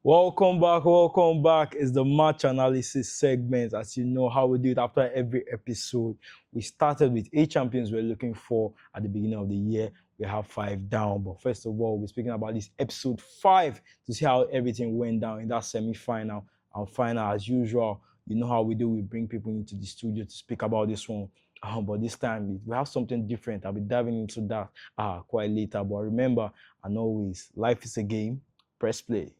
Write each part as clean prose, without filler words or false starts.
Welcome back. It's the match analysis segment. As you know how we do it after every episode. We started with 8 champions we're looking for at the beginning of the year. We have 5 down. But first of all, we're speaking about this episode 5 to see how everything went down in that semi-final and final. As usual, you know how we do. We bring people into the studio to speak about this one. But this time, we have something different. I'll be diving into that quite later. But remember, and always, life is a game. Press play.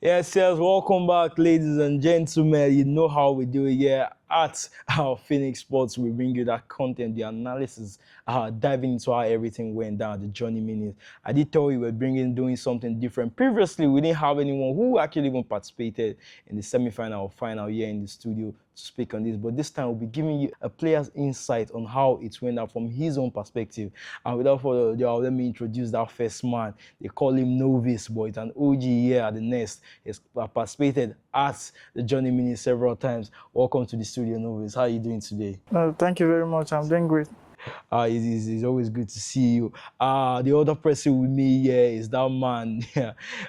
Yes, welcome back, ladies and gentlemen. You know how we do it here at our Phoenix Sports. We bring you that content, the analysis, diving into how everything went down, the journey minutes. I did tell you we're doing something different. Previously, we didn't have anyone who actually even participated in the semi-final or final here in the studio to speak on this. But this time, we'll be giving you a player's insight on how it went down from his own perspective. And without further ado, let me introduce that first man. They call him Novice, but it's an OG here at the Nest. He's participated at the journey minutes several times. Welcome to the studio, Novice. How are you doing today? Thank you very much. I'm doing great. It's always good to see you. The other person with me here is that man.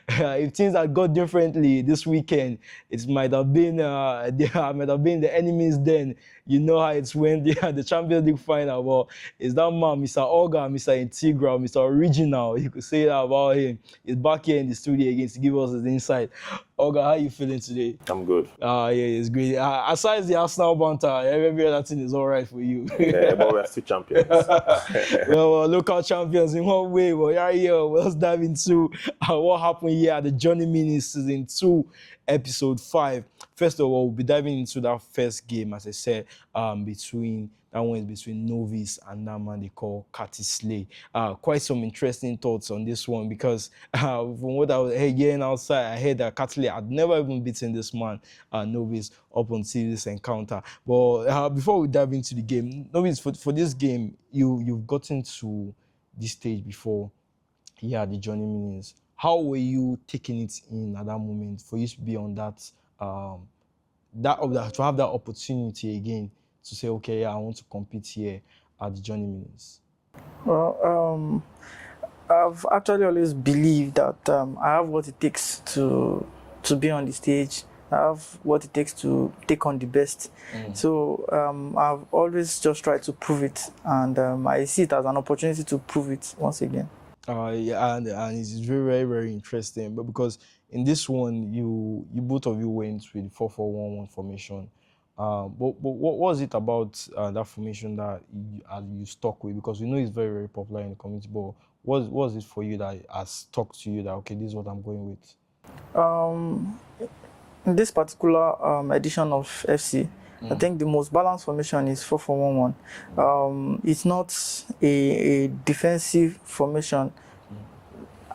If things had gone differently this weekend, it might have been the enemies then. You know how it's when the Champions League final. But it's that man, Mr. Olga, Mr. Integral, Mr. Original. You could say that about him. He's back here in the studio again to give us his insight. Olga, how are you feeling today? I'm good. Yeah, it's great. Aside the Arsenal banter, every other thing is all right for you. Yeah, but we're still champions. Well, local champions in one way. But let's dive into what happened here at the Johnny Mini Season 2, Episode 5. First of all, we'll be diving into that first game, as I said, between Novice and that man they call Curtis Slay. Quite some interesting thoughts on this one because from what I was hearing outside, I heard that Curtis Slay had never even beaten this man, Novice, up until this encounter. But before we dive into the game, Novice, for this game, you've gotten to this stage before. Yeah, the Johnny Minis. How were you taking it in at that moment for you to be on that, to have that opportunity again to say, okay, yeah, I want to compete here at the Johnny Minis? Well, I've actually always believed that I have what it takes to be on the stage. I have what it takes to take on the best. So I've always just tried to prove it, and I see it as an opportunity to prove it once again. Yeah, and it's very, very, very interesting. But because in this one, you both of you went with 4-4-1-1 formation. But what was it about that formation that you stuck with? Because we know it's very, very popular in the community. But what was it for you that has stuck to you that, okay, this is what I'm going with? In this particular edition of FC, I think the most balanced formation is 4-4-1-1. It's not a defensive formation,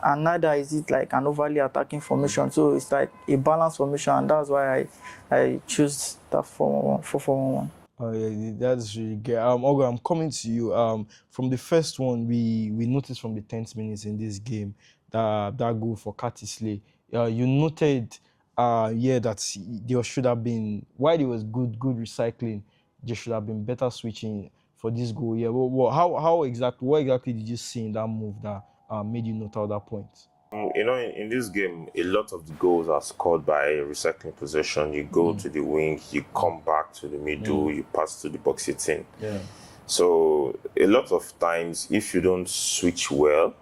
and neither is it like an overly attacking formation. So it's like a balanced formation, and that's why I choose that 4-4-1-1. Yeah, that's really good. Olga, I'm coming to you. From the first one, we noticed from the 10th minutes in this game that goal for Curtis Slay. You noted that there should have been, while there was good recycling, there should have been better switching for this goal. Yeah, what exactly did you see in that move that made you note out that point? In this game, a lot of the goals are scored by recycling possession. You go to the wing, you come back to the middle, you pass to the box 18. Yeah. So a lot of times, if you don't switch well,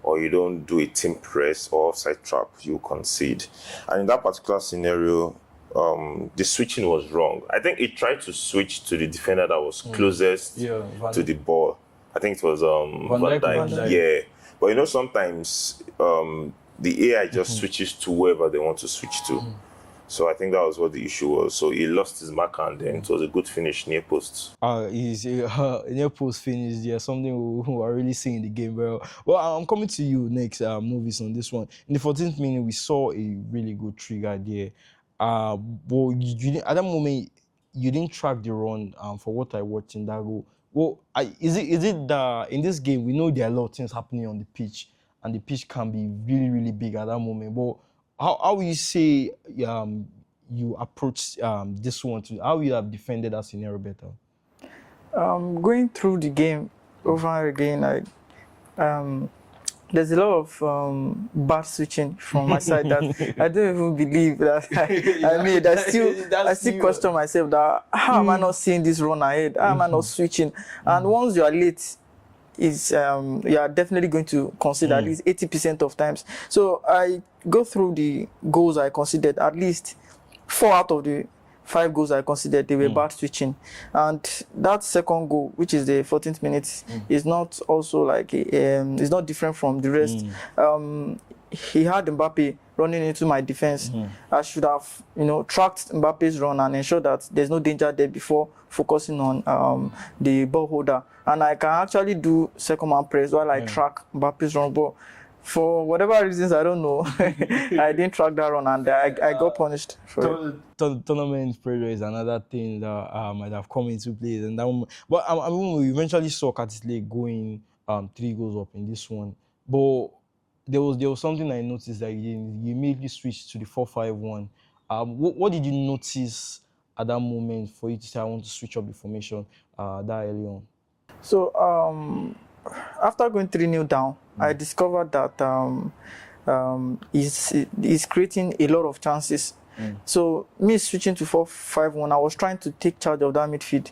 or you don't do a team press or offside trap, you concede. And in that particular scenario, the switching was wrong. I think it tried to switch to the defender that was closest to the ball. I think it was Van Dijk. Yeah. But sometimes the AI just switches to whoever they want to switch to. So I think that was what the issue was. So he lost his marker, and then it was a good finish near post. Near post finish, yeah, something we are really seeing in the game well. Well, I'm coming to you next, Novice, on this one. In the 14th minute, we saw a really good trigger there. But at that moment, you didn't track the run. For what I watched in that goal. Well, is it that in this game we know there are a lot of things happening on the pitch, and the pitch can be really, really big at that moment. But how will you say you approach this one to how you have defended that scenario better? Going through the game over and again, there's a lot of bad switching from my side that I don't even believe that I made. I still question myself that how am I not seeing this run ahead? How am I not switching? And once you are late, you are definitely going to consider at least 80% of times. So I go through the goals I considered, at least 4 out of the 5 goals I considered, they were bad switching. And that second goal, which is the 14th minute, is not also like it's not different from the rest. He had Mbappe running into my defense. I should have, tracked Mbappe's run and ensured that there's no danger there before focusing on the ball holder. And I can actually do second man press while I track Mbappe's run. But for whatever reasons, I don't know, I didn't track that run and I got punished for it. Tournament pressure is another thing that might have come into play. And that, but I mean, we eventually saw Curtis Lake going 3 goals up in this one. But there was something I noticed that you immediately switched to the 4-5-1. What did you notice at that moment for you to say I want to switch up the formation that early on? So after going 3-0 down, I discovered that he's creating a lot of chances. So me switching to 4-5-1, I was trying to take charge of that midfield.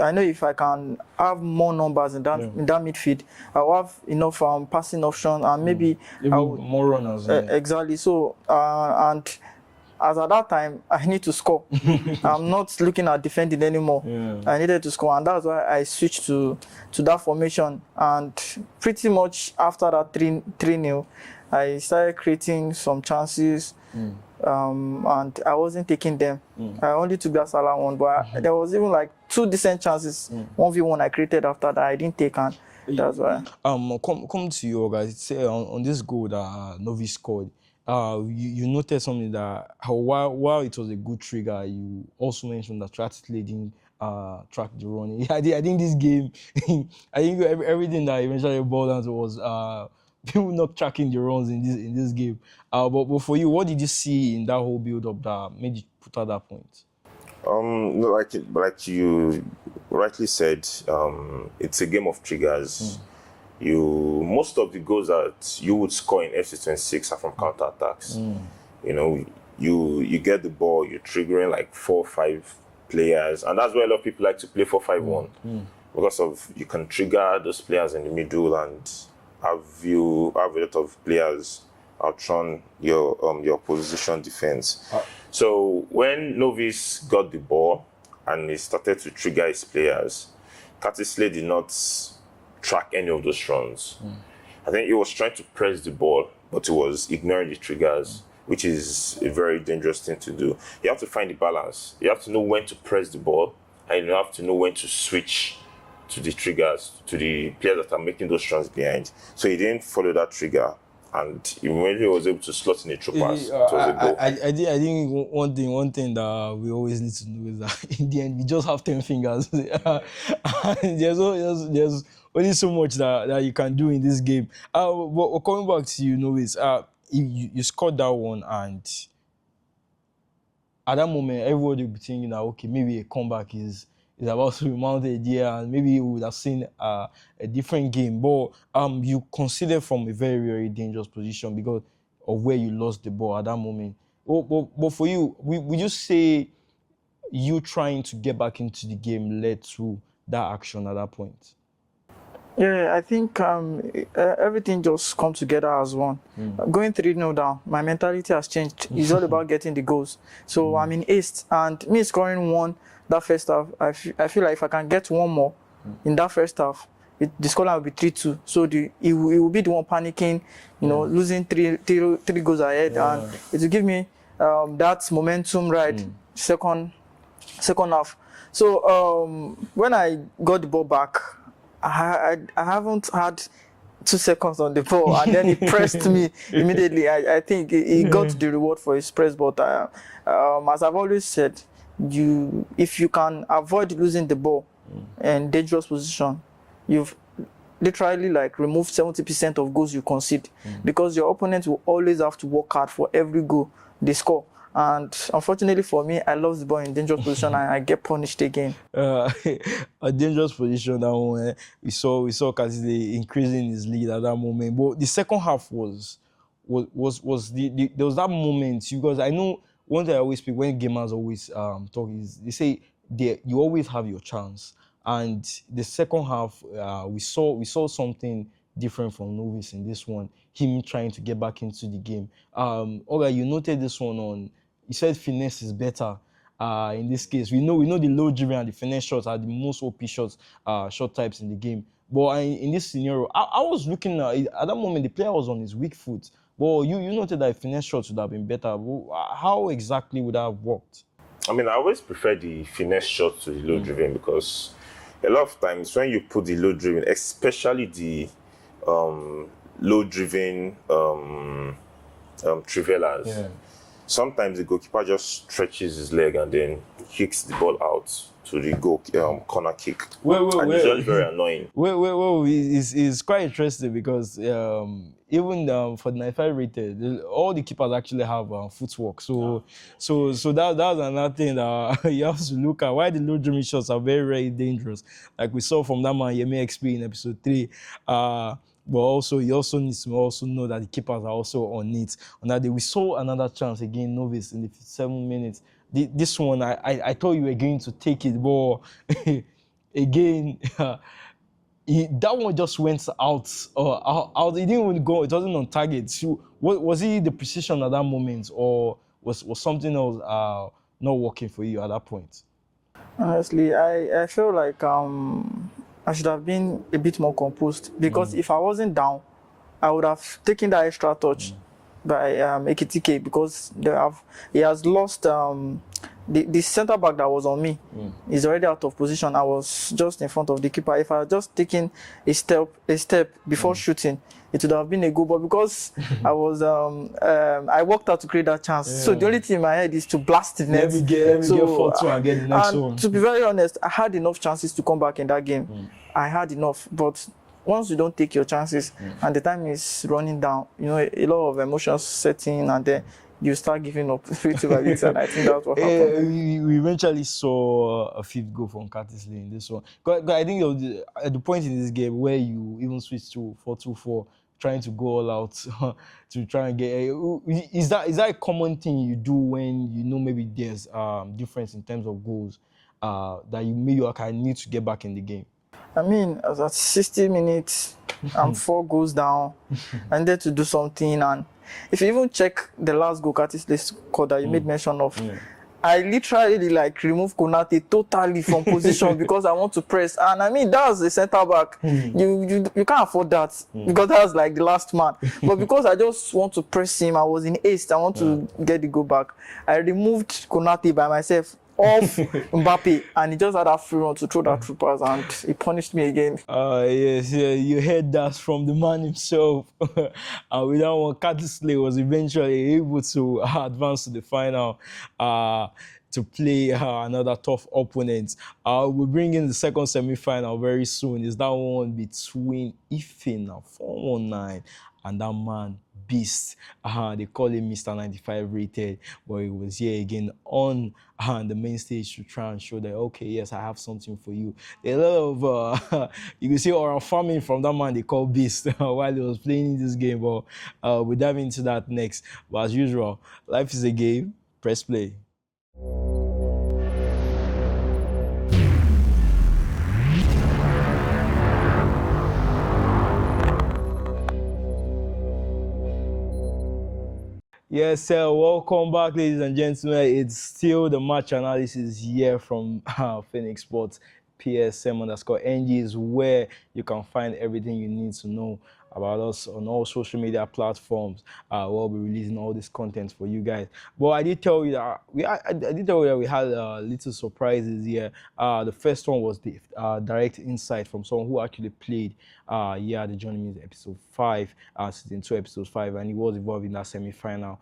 I know if I can have more numbers in that midfield, I'll have enough passing options and maybe more runners. Exactly. So and as at that time, I need to score. I'm not looking at defending anymore. I needed to score, and that's why I switched to that formation. And pretty much after that 3-0, I started creating some chances, and I wasn't taking them. I only took that Salah one, but there was even like 2 decent chances. 1v1 I created after that I didn't take, and that's why. Come to you guys. Say on this goal that Novice scored. You noticed something that while it was a good trigger, you also mentioned that strategically didn't track the run. I think this game, I think everything that eventually boiled down to was people not tracking the runs in this game. But for you, what did you see in that whole build-up that made you put at that point? Like you rightly said, it's a game of triggers. Most of the goals that you would score in FC26 are from counter-attacks. You get the ball, you're triggering like 4 or 5 players, and that's why a lot of people like to play 4-5-1 because you can trigger those players in the middle and have a lot of players outrun your position defense. So when Novice got the ball and he started to trigger his players, Curtis Lake did not track any of those runs. I think he was trying to press the ball, but he was ignoring the triggers, which is a very dangerous thing to do. You have to find the balance. You have to know when to press the ball, and you have to know when to switch to the triggers, to the players that are making those runs behind. So he didn't follow that trigger, and immediately was able to slot in a true pass. It was a goal. I think one thing that we always need to know is that in the end we just have 10 fingers. There's only so much that you can do in this game. But coming back to you, Novice, you scored that one, and at that moment, everybody will be thinking that okay, maybe a comeback is about to be mounted here, and maybe you would have seen a different game. But you consider from a very, very dangerous position because of where you lost the ball at that moment. But for you, would you say you trying to get back into the game led to that action at that point? Yeah, I think everything just come together as one. Going 3-0 down, my mentality has changed. It's all about getting the goals. So I'm in ace, and me scoring 1 that first half, I feel like if I can get 1 more in that first half, the scoreline will be 3-2. So it will be the one panicking, losing three goals ahead, and it will give me that momentum ride second half. So when I got the ball back, I haven't had 2 seconds on the ball, and then he pressed me immediately. I think he got the reward for his press, but as I've always said, if you can avoid losing the ball in dangerous position, you've literally removed 70% of goals you concede, because your opponent will always have to work hard for every goal they score. And unfortunately for me, I lost the ball in dangerous position and I get punished again. A dangerous position that one. We saw Kazile increasing his lead at that moment. But the second half was there was that moment, because I know one thing I always speak when gamers always talk is they say you always have your chance. And the second half, we saw something different from Novice in this one. Him trying to get back into the game. Alright, you noted this one on. You said finesse is better. In this case, we know the low driven and the finesse shots are the most OP shots, shot types in the game. But in this scenario, I was looking at that moment, the player was on his weak foot. But you noted that finesse shots would have been better. How exactly would that have worked? I mean, I always prefer the finesse shot to the low driven, because a lot of times when you put the low driven, especially the low driven trivellas, sometimes the goalkeeper just stretches his leg and then kicks the ball out to the goal corner kick. And it's just very annoying. It's quite interesting because even for the 95 rated, all the keepers actually have footwork. So that's another thing that you have to look at. Why the low driven shots are very, very dangerous. Like we saw from that man Yemi XP in episode 3. But also, you also need to also know that the keepers are also on it. On that day, we saw another chance again, Novice in the 57 minutes. This one, I thought you were going to take it, but again, that one just went out. It didn't even go. It wasn't on target. So, was it the precision at that moment, or was something else not working for you at that point? Honestly, I feel like I should have been a bit more composed, because if I wasn't down, I would have taken that extra touch by Ekitike, because he has lost the centre back that was on me. Is already out of position. I was just in front of the keeper. If I had just taken a step before shooting, it would have been a goal. But because I was I worked out to create that chance. So the only thing in my head is to blast the net. Let me get 4-2 and get the next one. To be very honest, I had enough chances to come back in that game. I had enough, but once you don't take your chances and the time is running down, a lot of emotions set in, and then you start giving up little by little, and I think that's what happened. We eventually saw a fifth goal from Curtis Lee in this one. But I think at the point in this game where you even switched to 4-2-4, trying to go all out to try and get. Is that a common thing you do when you know maybe there's difference in terms of goals that you need to get back in the game? I mean, I was at 60 minutes, I'm 4 goals down, and then to do something. And if you even check the last goal Curtis Lee scored that you made mention of, I literally remove Konate totally from position because I want to press. And I mean, that's the centre back. You can't afford that because that's like the last man. But because I just want to press him, I was in haste. I want to get the goal back. I removed Konate by myself off Mbappe, and he just had that free run to throw that through pass, and he punished me again. Yes, you heard that from the man himself. And with that one, Curtis Lee was eventually able to advance to the final to play another tough opponent. We'll bring in the second semi-final very soon. Is that one between Ife now 419 and that man Beast. They call him Mr. 95 rated, but he was here again on the main stage to try and show that, okay, yes, I have something for you. A lot of, you can see oral farming from that man they call Beast while he was playing in this game, but we'll dive into that next. But as usual, life is a game. Press play. Yes, sir. Welcome back, ladies and gentlemen. It's still the match analysis here from Phoenix Sports. PSM_NG is where you can find everything you need to know about us on all social media platforms. We'll be releasing all this content for you guys. But I did tell you that we had little surprises here. The first one was the direct insight from someone who actually played the Johnny Means episode 5, season 2, episode 5, and he was involved in that semi-final.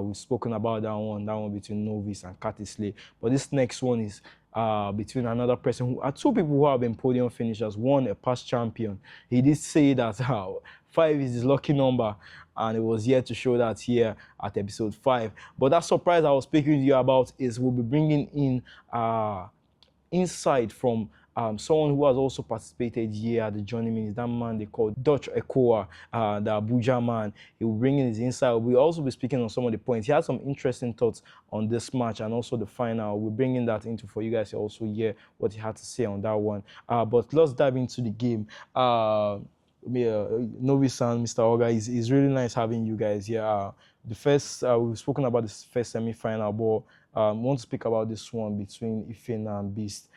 We've spoken about that one between Novice and Curtis Lee. But this next one is between another person who are two people who have been podium finishers, one a past champion. He did say that 5 is his lucky number, and it was here to show that here at episode 5. But that surprise I was speaking to you about is we'll be bringing in insight from someone who has also participated here at the Journey Means. That man they call Dutch Ekoa, the Abuja man. He will bring in his insight. We'll also be speaking on some of the points. He had some interesting thoughts on this match and also the final. We're bringing that into for you guys to also hear what he had to say on that one. But let's dive into the game. Novice and Mr. Oga, it's really nice having you guys here. The first, we've spoken about this first semi-final, but I want to speak about this one between Ifena and Beast.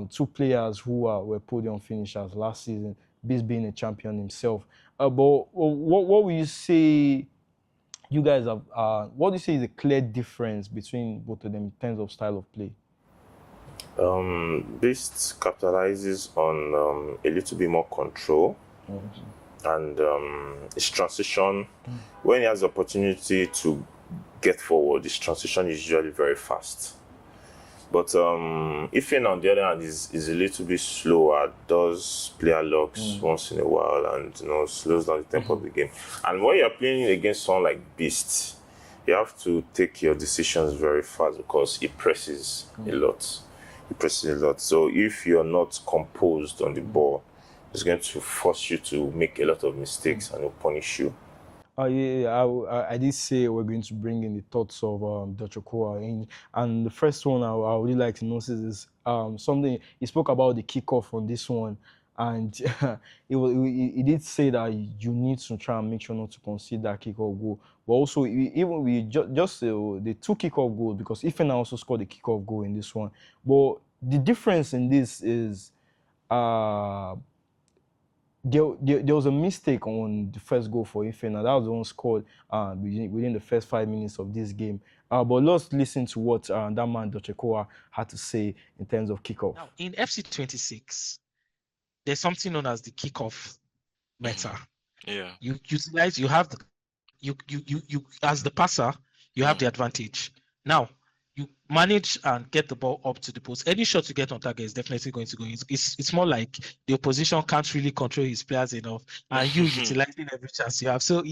Two players who were podium finishers last season, Beast being a champion himself. But what will you say you guys have, what do you say is a clear difference between both of them in terms of style of play? Beast capitalizes on a little bit more control. And his transition, when he has the opportunity to get forward, his transition is usually very fast. But Ifeanyi, on the other hand, is a little bit slower, does player locks once in a while, and slows down the tempo of the game. And when you're playing against someone like Beast, you have to take your decisions very fast because he presses a lot. He presses a lot. So if you're not composed on the ball, it's going to force you to make a lot of mistakes and it'll punish you. I did say we're going to bring in the thoughts of Dr. Koa in, and the first one I would really like to notice is something he spoke about the kickoff on this one, and he did say that you need to try and make sure not to concede that kickoff goal. But also, even we just the two kickoff goals, because Ifeanyi also scored the kickoff goal in this one. But the difference in this is there was a mistake on the first goal for Ifeanyi. That was the one scored within the first 5 minutes of this game. But let's listen to what that man, Dr. Koa, had to say in terms of kickoff. Now, in FC26, there's something known as the kickoff meta. Yeah. You utilize, you have the, you as the passer, you have the advantage. Now, you manage and get the ball up to the post. Any shot you get on target is definitely going to go. It's more like the opposition can't really control his players enough, and you utilizing every chance you have. So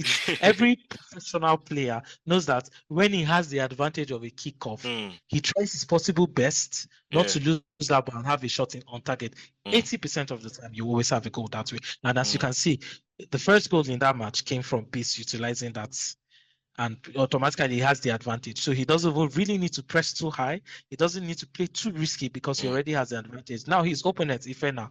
every professional player knows that when he has the advantage of a kickoff, he tries his possible best not to lose that ball and have a shot on target. 80% of the time, you always have a goal that way. And as you can see, the first goal in that match came from Beast utilizing that. And automatically he has the advantage. So he doesn't really need to press too high. He doesn't need to play too risky because he already has the advantage. Now his opponent, Ifeanyi,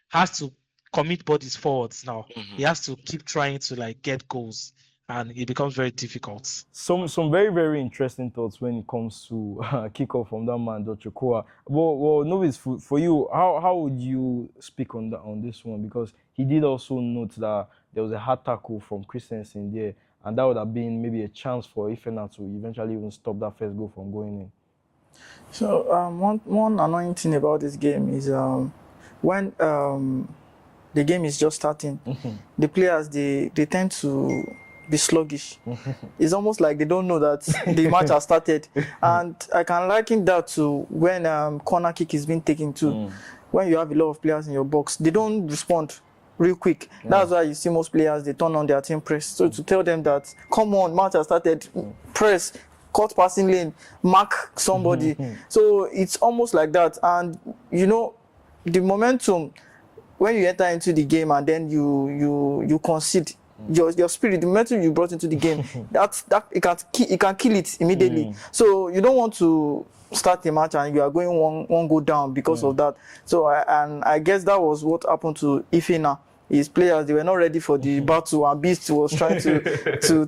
has to commit bodies forwards now. He has to keep trying to get goals, and it becomes very difficult. Some very, very interesting thoughts when it comes to kickoff from that man, Dr. Koa. Well, Novice, for you, how would you speak on this one? Because he did also note that there was a hard tackle from Christensen there, and that would have been maybe a chance for Ifeanyi to eventually even stop that first goal from going in. So one annoying thing about this game is when the game is just starting, the players they tend to be sluggish. It's almost like they don't know that the match has started. And I can liken that to when corner kick is being taken too. When you have a lot of players in your box, they don't respond real quick. That's why you see most players, they turn on their team press. So to tell them that, come on, match has started, press, cut passing lane, mark somebody. So it's almost like that. And the momentum, when you enter into the game and then you concede, your spirit, the momentum you brought into the game, that it can kill it immediately. So you don't want to start the match and you are going one goal down because of that. So I guess that was what happened to Ifeanyi. His players, they were not ready for the battle, and Beast was trying to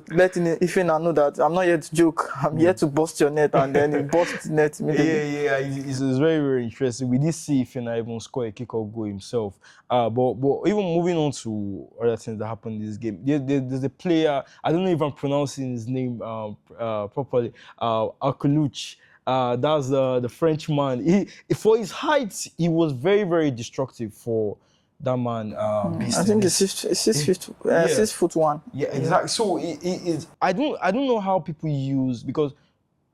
let Ifeanyi know that I'm not here to joke, I'm here to bust your net, and then he bust the net immediately. Yeah, it's very, very interesting. We did see Ifeanyi even score a kickoff goal himself. But even moving on to other things that happened in this game, there's a player, I don't know if I'm pronouncing his name properly, Alcaluch. That's the Frenchman. For his height, he was very, very destructive for that man. I think it's 6'1". Yeah, exactly. So I don't know how people use, because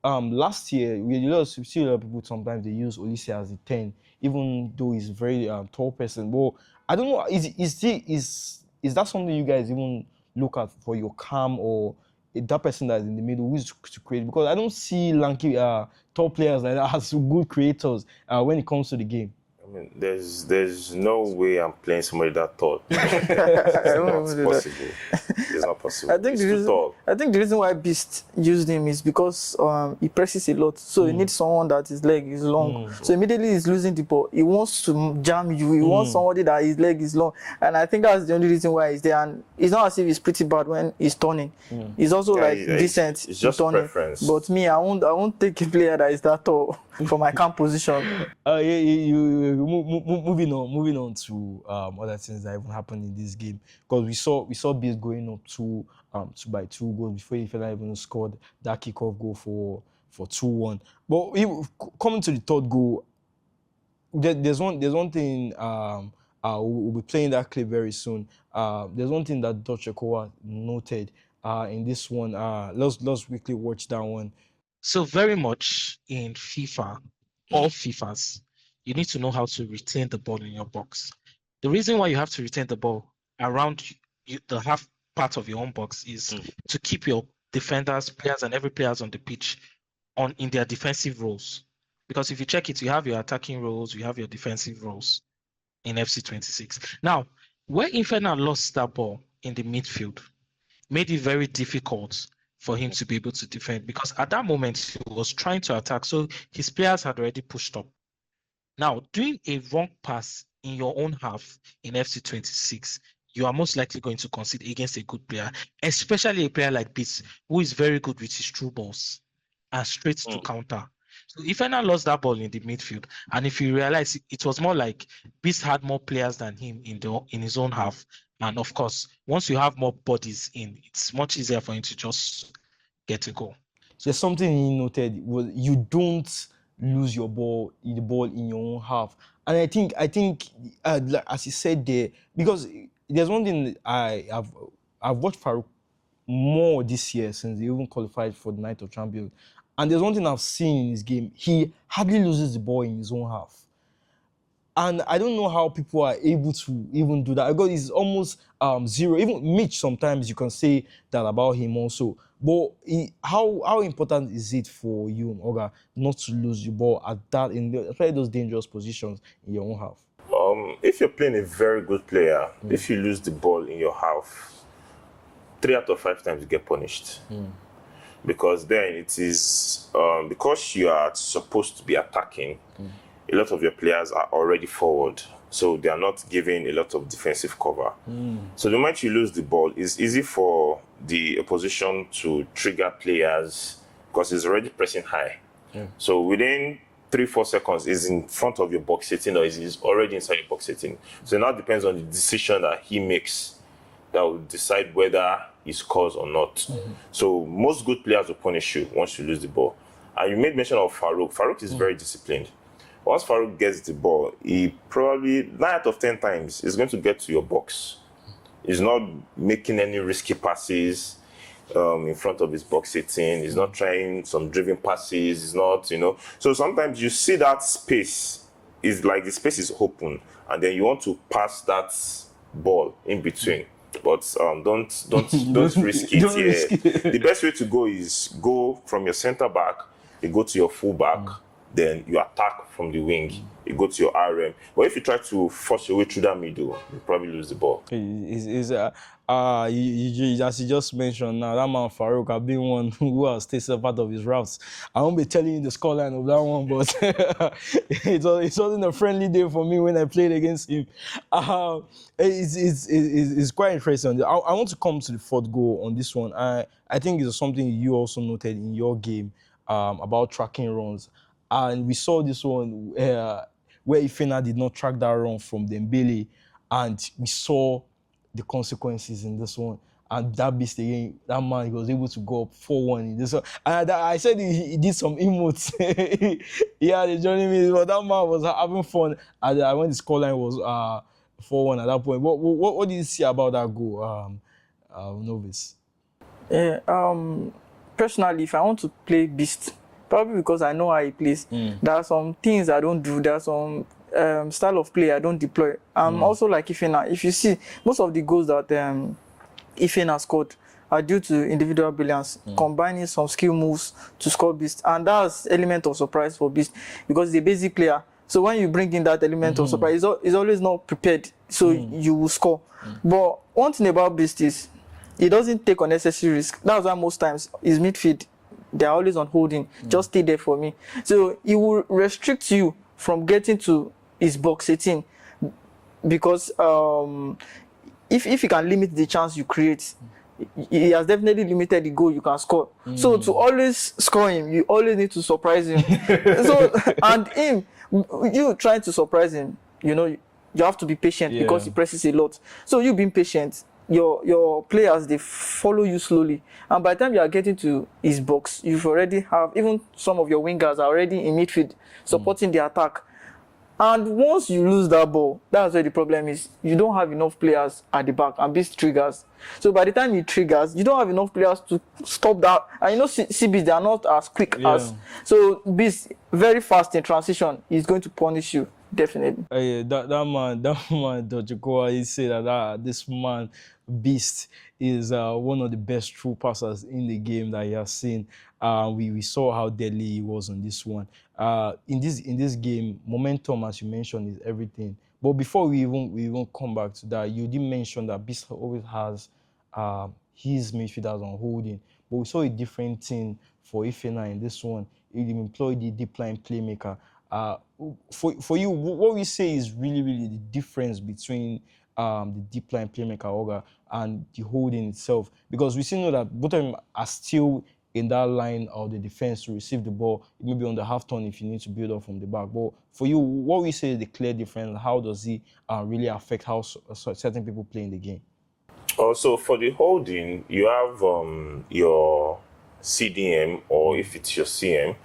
last year we see a lot of people sometimes they use Olise as a 10, even though he's a very tall person. But I don't know, is that something you guys even look at for your calm or that person that's in the middle who's to create? Because I don't see lanky top players like that as good creators when it comes to the game. I mean, there's no way I'm playing somebody that tall. It's not possible. It's not possible. I think the reason why Beast used him is because he presses a lot, so he needs someone that his leg is long. So immediately he's losing the ball, he wants to jam you. He wants somebody that his leg is long, and I think that's the only reason why he's there. And it's not as if he's pretty bad when he's turning. He's also decent. It's just turning. preference. But me, I won't take a player that is that tall for my camp position. Moving on to other things that even happened in this game, because we saw Beast going up 2 by 2 goals before he even scored that kickoff goal for 2-1. But coming to the third goal, there's one thing. We'll be playing that clip very soon. There's one thing that Dr. Kowa noted in this one. Let's quickly watch that one. So very much in FIFA, all FIFAs, you need to know how to retain the ball in your box. The reason why you have to retain the ball around the half part of your own box is to keep your defenders, players, and every players on the pitch in their defensive roles. Because if you check it, you have your attacking roles, you have your defensive roles in FC26. Now, where Infernal lost that ball in the midfield, made it very difficult for him to be able to defend, because at that moment he was trying to attack, so his players had already pushed up. Now, doing a wrong pass in your own half in FC26, you are most likely going to concede against a good player, especially a player like Beast, who is very good with his through balls and straight to counter. So if Ifena lost that ball in the midfield, and if you realize it was more like Beast had more players than him in his own half, and of course, once you have more bodies in, it's much easier for him to just get a goal. There's something he noted was you don't lose the ball in your own half, and I think like, as he said there, because there's one thing I've watched Farouk more this year since he even qualified for the Night of Champions, and there's one thing I've seen in his game: he hardly loses the ball in his own half. And I don't know how people are able to even do that, because it's almost zero. Even Mitch, sometimes you can say that about him also. But how important is it for you, Oga, not to lose the ball at that, especially those dangerous positions in your own half? If you're playing a very good player, if you lose the ball in your half, 3 out of 5 times you get punished. Because then it is, because you are supposed to be attacking, a lot of your players are already forward, so they are not giving a lot of defensive cover. So the moment you lose the ball, it's easy for the opposition to trigger players because it's already pressing high. So within 3-4 seconds, is in front of your box sitting or is already inside your box sitting. So it now depends on the decision that he makes that will decide whether he scores or not. So most good players will punish you once you lose the ball. And you made mention of Farouk. Farouk is very disciplined. Once Farouk gets the ball, he probably 9 out of 10 times is going to get to your box. He's not making any risky passes in front of his box sitting. He's not trying some driven passes. He's not, So sometimes you see that space is like the space is open, and then you want to pass that ball in between. But don't risk it. The best way to go is go from your center back, you go to your full back. Then you attack from the wing, you go to your RM. But if you try to force your way through that middle, you probably lose the ball. As you just mentioned now, that man Farouk, I've been one who has tasted part of his routes. I won't be telling you the scoreline of that one, but it wasn't a friendly day for me when I played against him. It's quite interesting. I want to come to the fourth goal on this one. I think it's something you also noted in your game about tracking runs. And we saw this one where Ifena did not track that run from Dembele, and we saw the consequences in this one. And that Beast again, that man, he was able to go up 4-1 in this one. And I said he did some emotes. Yeah, they joining me, but that man was having fun. And when the scoreline was 4-1 at that point. What did you see about that goal, Novice? Yeah, personally, if I want to play Beast, probably because I know how he plays, there are some things I don't do. There are some style of play I don't deploy. Also like if you see most of the goals that Heung-min has scored are due to individual brilliance, combining some skill moves to score Beast. And that's element of surprise for Beast because he's a basic player. So when you bring in that element of surprise, he's always not prepared, so you will score. But one thing about Beast is he doesn't take unnecessary risk. That's why most times his midfield, they're always on holding. Just stay there for me. So he will restrict you from getting to his box 18 because if he can limit the chance you create, he has definitely limited the goal you can score. So to always score him, you always need to surprise him. And him, you trying to surprise him, you have to be patient because he presses a lot. So you being patient, your players, they follow you slowly. And by the time you are getting to his box, you've already have, even some of your wingers are already in midfield supporting the attack. And once you lose that ball, that's where the problem is. You don't have enough players at the back, and Beast triggers. So by the time he triggers, you don't have enough players to stop that. And CBs, they are not as quick as. So Beast, very fast in transition, is going to punish you, definitely. That man, Dr. Koa, he said that this man, Beast, is one of the best true passers in the game that he has seen. We saw how deadly he was on this one. In this game, momentum, as you mentioned, is everything. But before we even come back to that, you did mention that Beast always has his midfielders on holding. But we saw a different thing for Ifena in this one. He employed the deep line playmaker. For you, what we say is really the difference between the deep line playmaker Oga and the holding itself, because we still know that both of them are still in that line of the defense to receive the ball, maybe on the half turn if you need to build up from the back. But for you, what we say is the clear difference. How does it really affect how certain people play in the game? Also, for the holding, you have your CDM, or if it's your CM,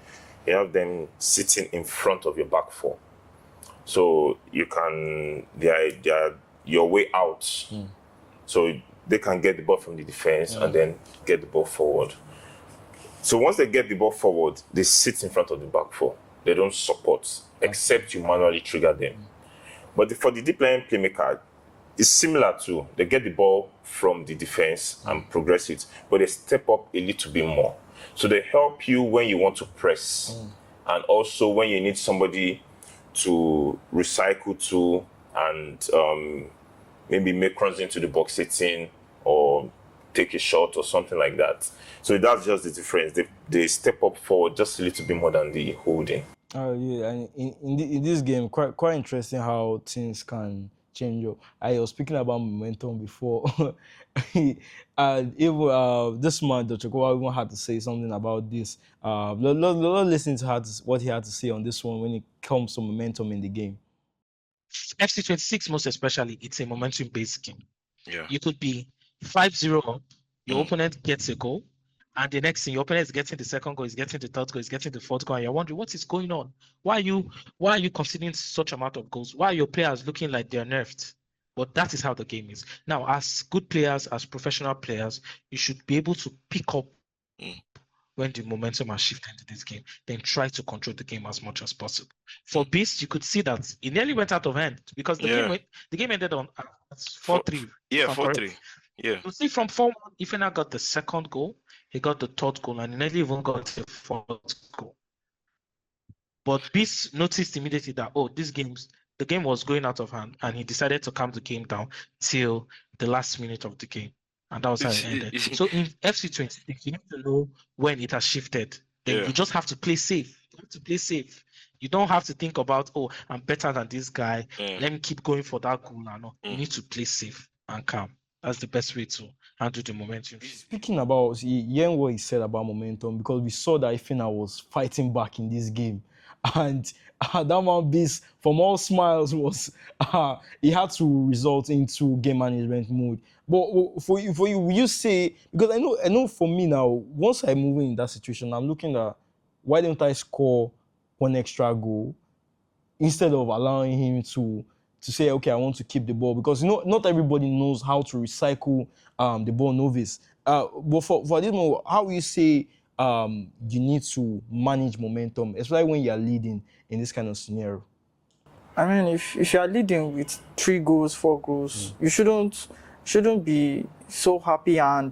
you have them sitting in front of your back four. So you can, they are your way out. So they can get the ball from the defense and then get the ball forward. So once they get the ball forward, they sit in front of the back four. They don't support, except you manually trigger them. But for the deep line playmaker, it's similar to, they get the ball from the defense and progress it, but they step up a little bit more. So they help you when you want to press, and also when you need somebody to recycle to and maybe make runs into the box 18 or take a shot or something like that. So that's just the difference. They step up forward just a little bit more than the holding. And in this game, quite interesting how things can change. I was speaking about momentum before, and even this man, Dr. Kowa, even had to say something about this. Let's listen to what he had to say on this one when it comes to momentum in the game. FC26 most especially, it's a momentum-based game. Yeah. You could be 5-0 up, your opponent gets a goal, and the next thing, your opponent is getting the second goal, is getting the third goal, is getting the fourth goal, and you're wondering what is going on. Why are you conceding such amount of goals? Why are your players looking like they're nerfed? But that is how the game is. Now, as good players, as professional players, you should be able to pick up when the momentum has shifted into this game, then try to control the game as much as possible. For Beast, you could see that it nearly went out of hand because the game ended on 4-3. Yeah, 4-3. Yeah. You see, from 4-1, Ifena got the second goal, he got the third goal, and he nearly even got the fourth goal. But Beast noticed immediately that, the game was going out of hand, and he decided to calm the game down till the last minute of the game. And that was how it ended. So in FC26, you need to know when it has shifted. Then you just have to play safe. You have to play safe. You don't have to think about, I'm better than this guy. Let me keep going for that goal. No, you need to play safe and calm. That's the best way to handle the momentum. Speaking about, hearing what he said about momentum, because we saw that Ifena was fighting back in this game. And that man Beast, from all smiles, was he had to result into game management mode. But for you, will you say, because I know for me now, once I move in that situation, I'm looking at why don't I score one extra goal instead of allowing him to say, okay, I want to keep the ball, because not everybody knows how to recycle the ball, Novice. But for this one, how will you say you need to manage momentum, especially when you are leading in this kind of scenario? I mean, if you are leading with 3 goals, 4 goals, you shouldn't shouldn't be so happy and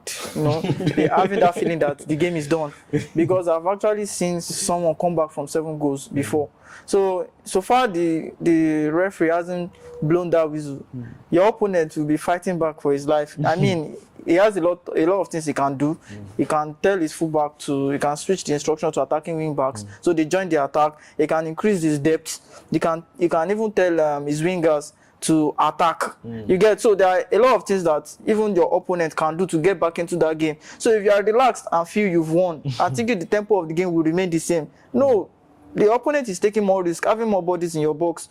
be having that feeling that the game is done, because I've actually seen someone come back from 7 goals before. So far the referee hasn't blown that whistle. Your opponent will be fighting back for his life. I mean, he has a lot of things he can do. He can tell his fullback he can switch the instruction to attacking wing backs, so they join the attack. He can increase his depth. He can even tell his wingers to attack. You get, so there are a lot of things that even your opponent can do to get back into that game. So if you are relaxed and feel you've won, I think the tempo of the game will remain the same. No, the opponent is taking more risk, having more bodies in your box.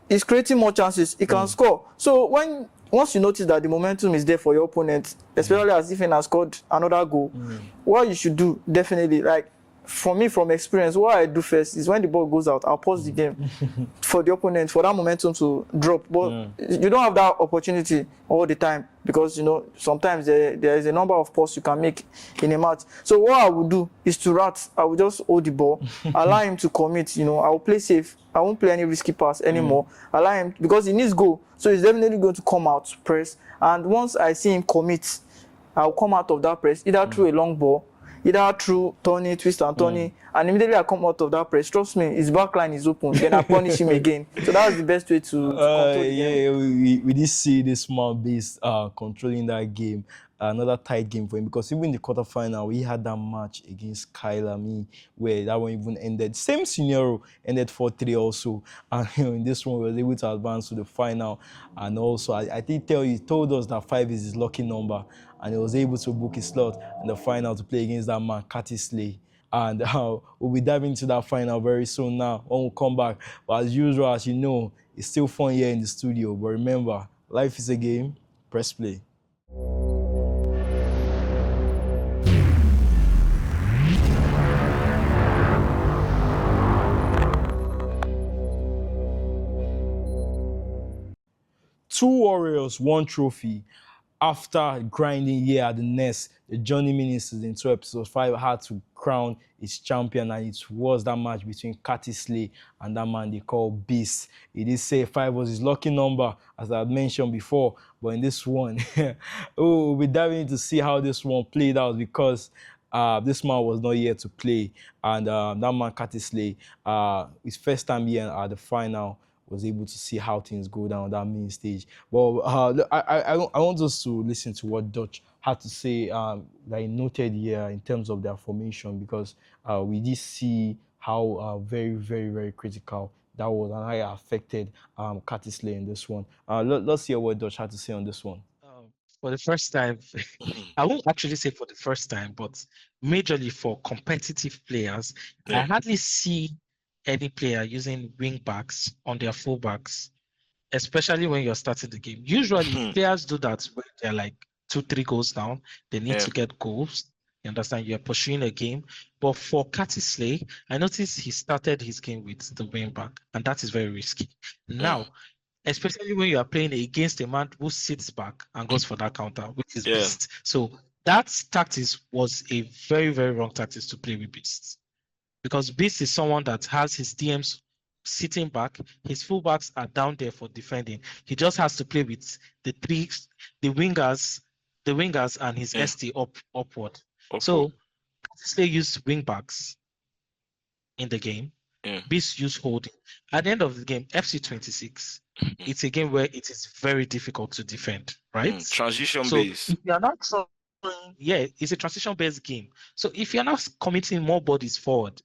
He's creating more chances. He can score. So once you notice that the momentum is there for your opponent, especially as if he has scored another goal, what you should do, definitely, like, for me, from experience, what I do first is when the ball goes out, I'll pause the game for the opponent, for that momentum to drop. But you don't have that opportunity all the time, because sometimes there is a number of pauses you can make in a match. So what I would do is I will just hold the ball, allow him to commit. I will play safe. I won't play any risky pass anymore. Allow him, because he needs goal, so he's definitely going to come out, press. And once I see him commit, I'll come out of that press, either through a long ball, either through Tony, twist and Tony, and immediately I come out of that press. Trust me, his back line is open. Then I punish him again. So that's the best way to control the game. We did see this man base controlling that game. Another tight game for him, because even in the quarterfinal, we had that match against Kyle where that one even ended. Same scenario, ended 4-3 also. And in this one, we were able to advance to the final. And also, I did tell you, he told us that 5 is his lucky number. And he was able to book his slot in the final to play against that man, Slay. And we'll be diving into that final very soon now when we come back. But as usual, as you know, it's still fun here in the studio. But remember, life is a game. Press play. Two Warriors, one trophy. After grinding here at the Nest, the Journeyman in season 2, episode 5 had to crown its champion, and it was that match between Slay and that man they call Beast. He did say 5 was his lucky number, as I had mentioned before, but in this one, we'll be diving to see how this one played out, because this man was not here to play, and that man Slay, his first time here at the final, was able to see how things go down on that main stage. Well, I want us to listen to what Dutch had to say that he noted here in terms of their formation, because we did see how very, very, very critical that was and how it affected Slay in this one. Let's hear what Dutch had to say on this one. For the first time, I won't actually say for the first time, but majorly for competitive players, I hardly see any player using wing backs on their fullbacks, especially when you're starting the game. Usually players do that when they're like 2-3 goals down. They need to get goals. You understand? You're pursuing a game. But for Slay, I noticed he started his game with the wing back, and that is very risky. Now, especially when you are playing against a man who sits back and goes for that counter, which is Beast. So that tactics was a very, very wrong tactics to play with Beast. Because Beast is someone that has his DMs sitting back, his fullbacks are down there for defending. He just has to play with the wingers and his ST upward. So Slay used wing backs in the game. Beast used holding. At the end of the game, FC26, it's a game where it is very difficult to defend, right? Transition based. If you're not it's a transition-based game. So if you're not committing more bodies forward,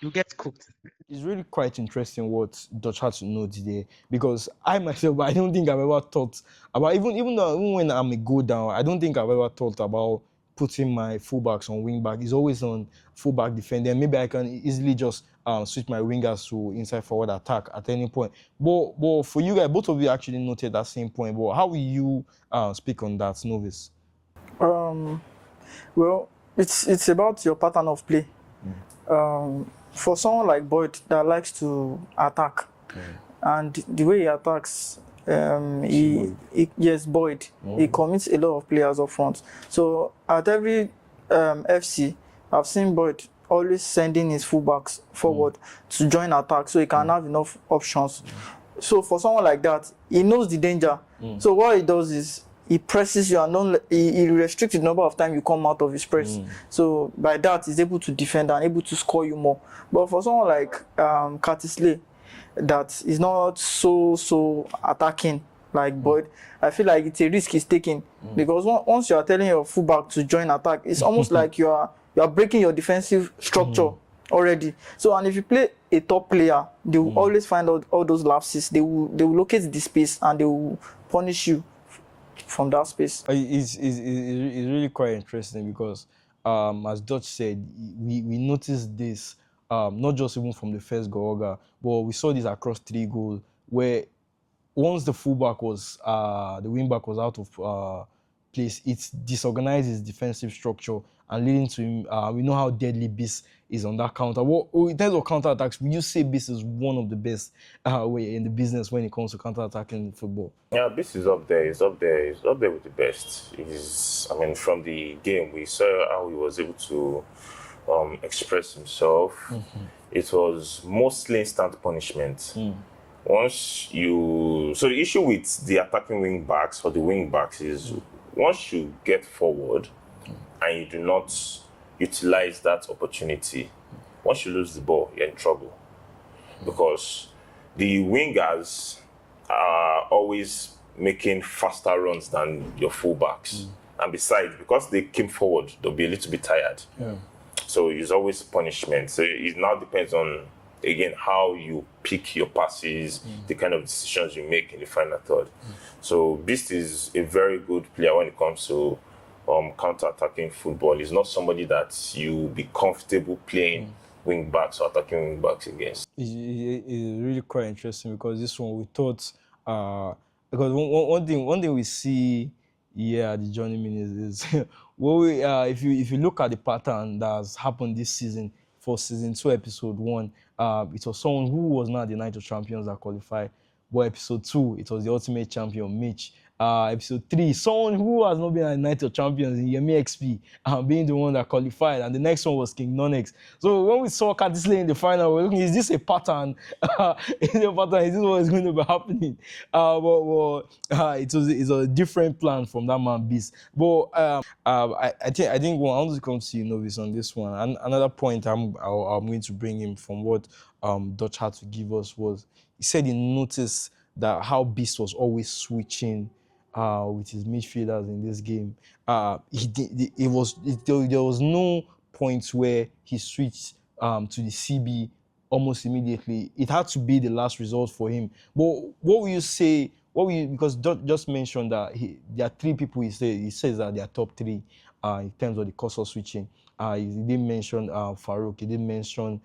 you get cooked. It's really quite interesting what Dutch had to know today, because I myself, I don't think I've ever thought about, even when I'm a go down, I don't think I've ever thought about putting my fullbacks on wing back. It's always on fullback defender. Maybe I can easily just switch my wingers to inside forward attack at any point. But for you guys, both of you actually noted that same point. But how will you speak on that, Novice? Well, it's about your pattern of play. For someone like Boyd that likes to attack, and the way he attacks, Boyd, he commits a lot of players up front. So at every FC, I've seen Boyd always sending his fullbacks forward to join attack, so he can have enough options So for someone like that, he knows the danger. So what he does is he presses you and he restricts the number of times you come out of his press. So by that, he's able to defend and able to score you more. But for someone like Curtis Lee, that is not so attacking like Boyd, I feel like it's a risk he's taking, because once you are telling your fullback to join attack, it's almost like you are breaking your defensive structure already. So, and if you play a top player, they will always find out all those lapses. They will locate the space and they will punish you from that space. It's really quite interesting because, as Dutch said, we noticed this not just even from the first goal, but we saw this across 3 goals where once the fullback was, the wingback was out of place, it disorganizes defensive structure and leading to him. We know how deadly Beast is on that counter. In terms of counter attacks, would you say Beast is one of the best in the business when it comes to counter attacking football? Yeah, Beast is up there. He's up there with the best. From the game, we saw how he was able to express himself. It was mostly instant punishment. So the issue with the attacking wing backs or the wing backs is once you get forward and you do not utilize that opportunity, once you lose the ball, you're in trouble. Because the wingers are always making faster runs than your fullbacks. And besides, because they came forward, they'll be a little bit tired. So it's always punishment. So it now depends on, again, how you pick your passes, the kind of decisions you make in the final third. So Beast is a very good player when it comes to counter-attacking football. He's not somebody that you be comfortable playing wing backs or attacking wing backs against. It's really quite interesting because this one we thought because one thing we see at the journeyman is if you look at the pattern that has happened this season for season 2 episode 1, it was someone who was not the Night of Champions that qualified, but episode 2 it was the ultimate champion Mitch. Episode 3, someone who has not been at Night of Champions in Yemi XP, being the one that qualified, and the next one was King Nonex. So when we saw Curtis Lee in the final, we're looking, is this a pattern? Is this what is going to be happening? It's a different plan from that man Beast. But I think when I want to come to you, Novice, on this one, and another point I'm going to bring him from what Dutch had to give us was, he said he noticed that how Beast was always switching with his midfielders in this game. There was no point where he switched to the CB almost immediately. It had to be the last result for him. But what will you say? Because Dot just mentioned that there are 3 people he says that they are top 3 in terms of the cursor switching. He didn't mention Farouk. He didn't mention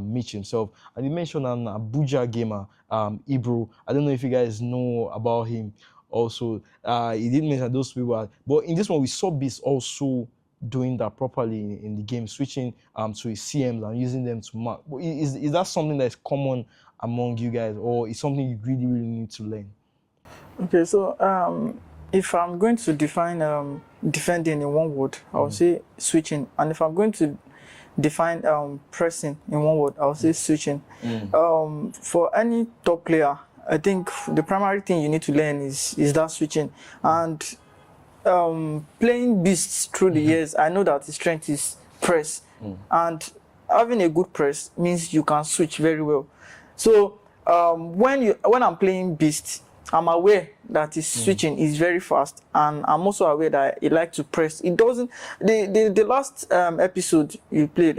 Mitch himself, and he mentioned an Abuja gamer, Ibro. I don't know if you guys know about him. Also, he didn't mention those people, but in this one we saw Beast also doing that properly in the game, switching to his CMs and using them to mark. Is that something that is common among you guys, or is something you really need to learn? Okay, so if I'm going to define defending in one word, I would say switching, and if I'm going to define pressing in one word, I would say switching. For any top player, I think the primary thing you need to learn is that switching. And playing Beasts through the years, I know that his strength is press, and having a good press means you can switch very well. So when I'm playing Beast, I'm aware that his switching is very fast, and I'm also aware that he likes to press. It doesn't. The last episode you played,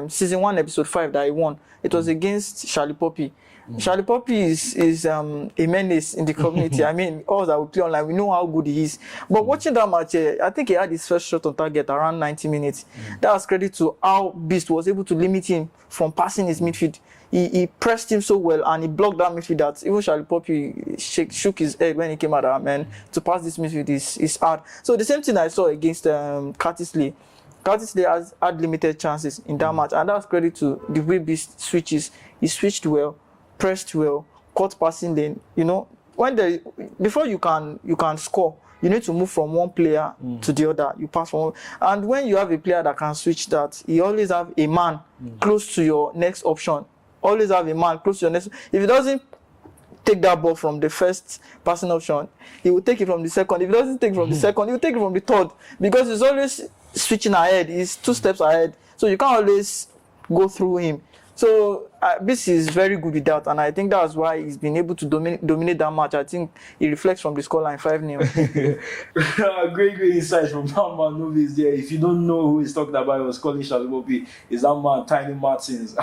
season 1, episode 5 that he won, it was against Charlie Poppy. Charlie Poppy is a menace in the community. I mean, all that we play online, we know how good he is. But watching that match, I think he had his first shot on target around 90 minutes. That was credit to how Beast was able to limit him from passing his midfield. He pressed him so well, and he blocked that midfield that even Charlie Poppy shook his head when he came out of that, man. To pass this midfield is hard. So the same thing I saw against Curtis Lee. Curtis Lee has had limited chances in that match, and that's credit to the way Beast switches. He switched well, pressed well, caught passing lane. You know, before you can score, you need to move from one player to the other. You pass from one, and when you have a player that can switch that, you always have a man close to your next option. Always have a man close to your next. If he doesn't take that ball from the first passing option, he will take it from the second. If he doesn't take it from the second, he will take it from the third, because he's always switching ahead. He's 2 steps ahead, so you can't always go through him. So this is very good with that, and I think that's why he's been able to dominate that match. I think it reflects from the scoreline 5-0. Great insights from that man Novice there. If you don't know who he's talking about, he was calling Shalibobi, is that man Tiny Martins.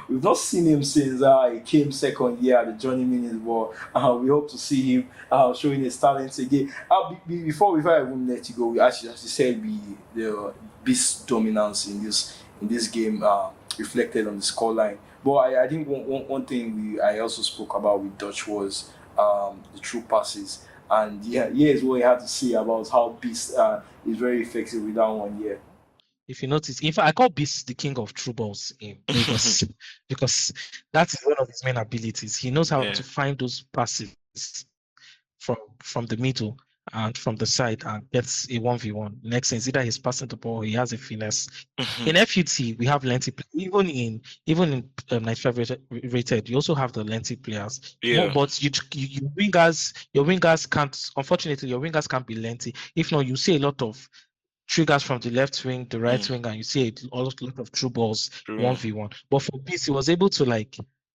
We've not seen him since he came second year at the Johnny Minutes, but we hope to see him showing his talents again. Before I even let you go, we actually, as you said, the beast dominance in this game reflected on the scoreline. But I think one thing I also spoke about with Dutch was the true passes. And here's what I had to say about how Beast is very effective with that one. Yeah. If you notice, in fact, I call Beast the king of true balls in Lagos because that is one of his main abilities. He knows how to find those passes from the middle and from the side and gets a 1v1. Next thing is either he's passing the ball, he has a finesse. In FUT, we have lengthy players. Even in 95 rated, you also have the lengthy players. Yeah. But your wingers can't. Unfortunately, your wingers can't be lengthy. If not, you see a lot of triggers from the left wing, the right wing, and you see a lot of true balls 1v1. But for Beast, he was able to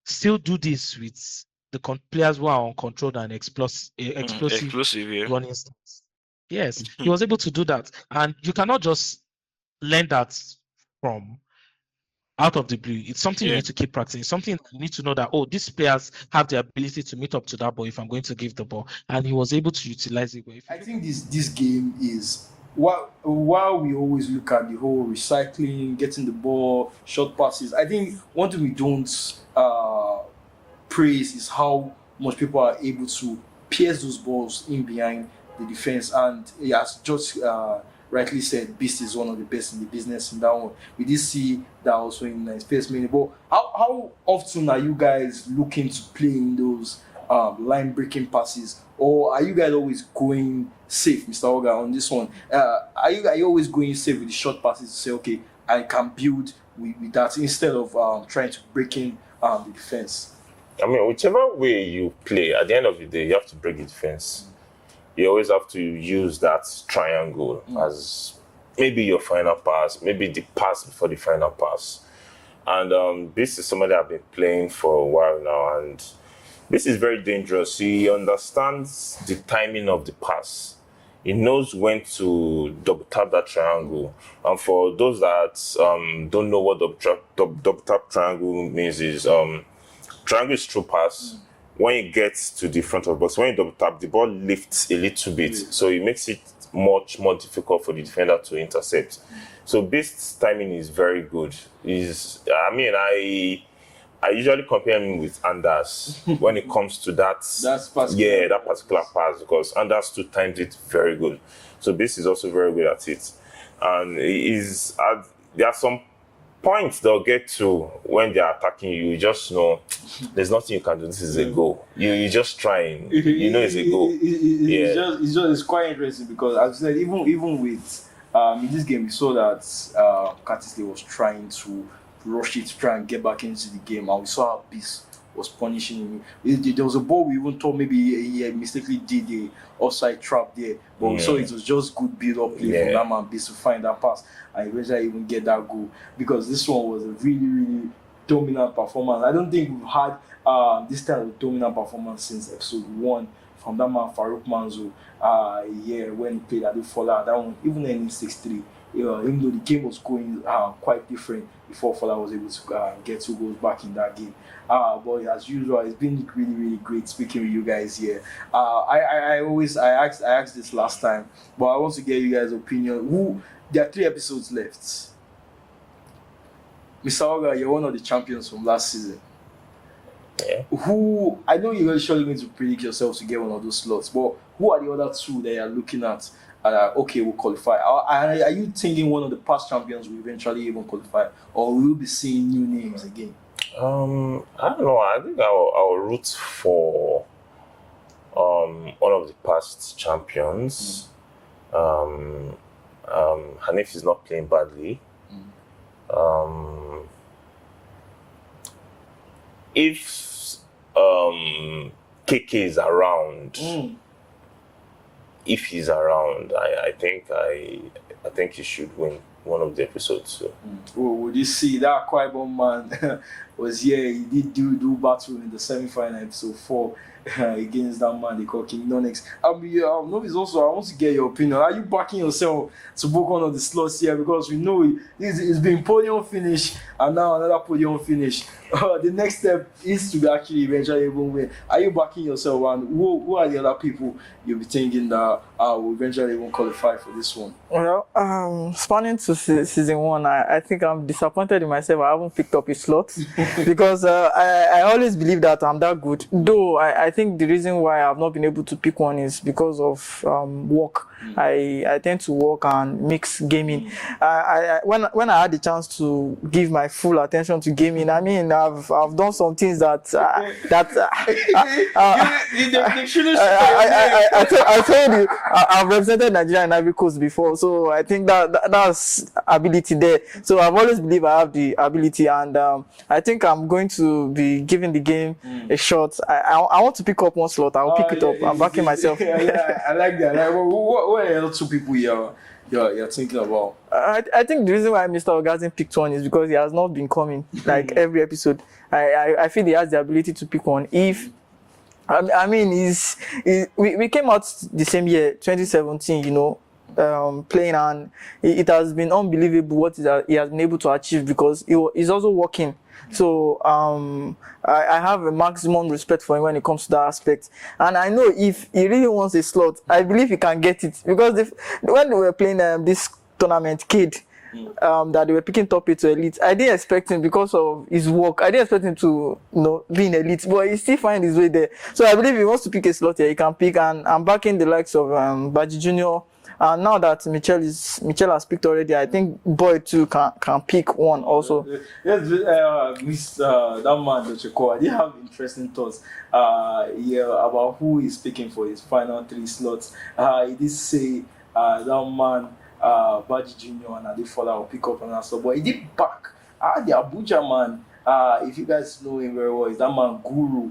still do this with the players who are uncontrolled and explosive running styles. Yes, he was able to do that. And you cannot just learn that from out of the blue. It's something you need to keep practicing. It's something you need to know that, these players have the ability to meet up to that ball if I'm going to give the ball. And he was able to utilize it. I think this game is, while we always look at the whole recycling, getting the ball, short passes, I think one thing we don't praise is how much people are able to pierce those balls in behind the defense. And as just rightly said, Beast is one of the best in the business in that one. We did see that also in his first minute. But how often are you guys looking to play in those line breaking passes, or are you guys always going safe, Mr. Oga, on this one? Are you always going safe with the short passes to say, okay, I can build with that instead of trying to break in the defense? I mean, whichever way you play, at the end of the day, you have to break the defense. You always have to use that triangle as maybe your final pass, maybe the pass before the final pass. And this is somebody I've been playing for a while now, and this is very dangerous. He understands the timing of the pass. He knows when to double tap that triangle. And for those that don't know what double tap triangle means is triangle is true pass. When it gets to the front of the box, when you double tap, the ball lifts a little bit, so it makes it much more difficult for the defender to intercept. So Beast's timing is very good. I usually compare him with Anders when it comes to that particular pass, because Anders too times it very good. So Beast is also very good at it, and there are some points they'll get to when they're attacking you. You just know there's nothing you can do. This is a goal. You just trying. You know it's a goal. It's quite interesting because, as I said, even with in this game, we saw that Curtis was trying to rush it to try and get back into the game, and we saw how Beast was punishing him. There was a ball we even thought maybe he mistakenly did the offside trap there, but we saw it was just good build-up play from that man Beast to find that pass and eventually even get that goal, because this one was a really, really dominant performance. I don't think we've had this kind of dominant performance since episode 1 from that man Farouk Manzo when he played at the Fola. That one, even in 6-3, even though the game was going quite different before Fola was able to get 2 goals back in that game. But as usual, it's been really, really great speaking with you guys here. I asked this last time, but I want to get you guys' opinion. There are 3 episodes left. Mr. Oga, you're one of the champions from last season. Yeah. Who, I know you're surely going to predict yourself to get one of those slots, but who are the other 2 that you're looking at? Okay, we'll qualify. Are you thinking one of the past champions will eventually even qualify, or will we be seeing new names again? I don't know. I think I'll root for one of the past champions. Hanif is not playing badly. If KK is around, if he's around, I think he should win one of the episodes. So. Oh, would you see that Qui-Gon man was here? He did do battle in the semi-final episode 4 against that man they call King Nonix. Novice also, I want to get your opinion. Are you backing yourself to book one of the slots here? Because we know it's been podium finish and now another podium finish. The next step is to be actually eventually even win. Are you backing yourself, and who are the other people you'll be thinking that will eventually even qualify for this one? Well, spanning to season 1, I think I'm disappointed in myself. I haven't picked up a slot because I always believe that I'm that good. Though I think the reason why I've not been able to pick one is because of work. I tend to work and mix gaming. When I had the chance to give my full attention to gaming, I mean I've done some things that I told you I've represented Nigeria and Ivory Coast before, so I think that's ability there. So I've always believed I have the ability, and I think I'm going to be giving the game a shot. I want to pick up one slot. I'll pick it up. I'm backing myself. I like that. What are the two people you're thinking about? I think the reason why Mr. Orgazin picked one is because he has not been coming like every episode. I feel he has the ability to pick one. If I mean, we came out the same year, 2017, playing, and it has been unbelievable what he has been able to achieve because he's also working. So I have a maximum respect for him when it comes to that aspect, and I know if he really wants a slot, I believe he can get it, because when they were playing this tournament, Kid, that they were picking top 8 to elite, I didn't expect him because of his work. I didn't expect him to be in elite, but he still find his way there. So I believe if he wants to pick a slot here, he can pick, and I'm backing the likes of Baji Junior. And now that Michelle has picked already, I think Boy too can pick one also. Yes, that man Docheko, I did have interesting thoughts about who is picking for his final 3 slots. He did say that man Baji Junior and Adefola will pick up another slot, but he did back the Abuja man. If you guys know him very well, is that man Guru.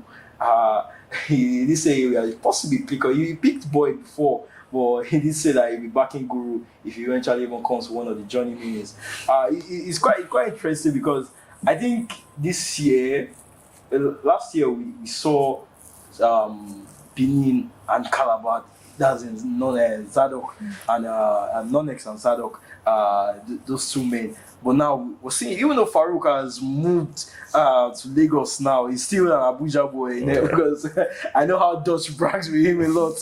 He did say he will possibly pick. He picked Boy before. But he did say that he'll be backing Guru if he eventually even comes to one of the Johnny Minis. It's quite interesting because I think this year, last year we saw Benin and Calabar, that's in Zadok and Nonex and Zadok, those two men. But now we're seeing, even though Farouk has moved to Lagos now, he's still an Abuja boy, because I know how Dutch brags with him a lot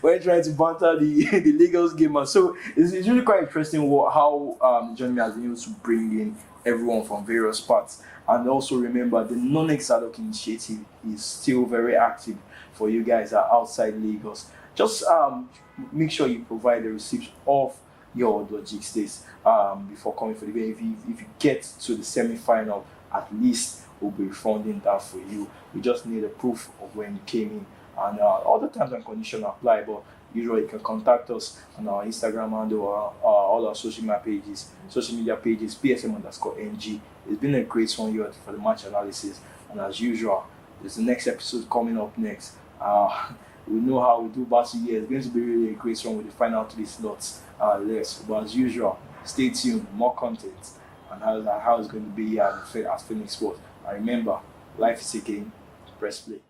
when trying to banter the Lagos gamer. So it's really quite interesting how Johnny has been able to bring in everyone from various parts. And also remember, the non-ex Zadok initiative is still very active for you guys that are outside Lagos. Just make sure you provide the receipts of your logic states before coming for the game. If you get to the semi-final, at least we'll be refunding that for you. We just need a proof of when you came in, and all the terms and conditions apply. But usually you can contact us on our Instagram handle or all our social media pages, PSM_NG. It's been a great one here for the match analysis, and as usual, there's the next episode coming up next. We know how we do battle here. It's going to be really a great one with the final 3 slots left. But as usual, stay tuned, more content, and how it's going to be at Phoenix Sports. And remember, life is a game. Press play.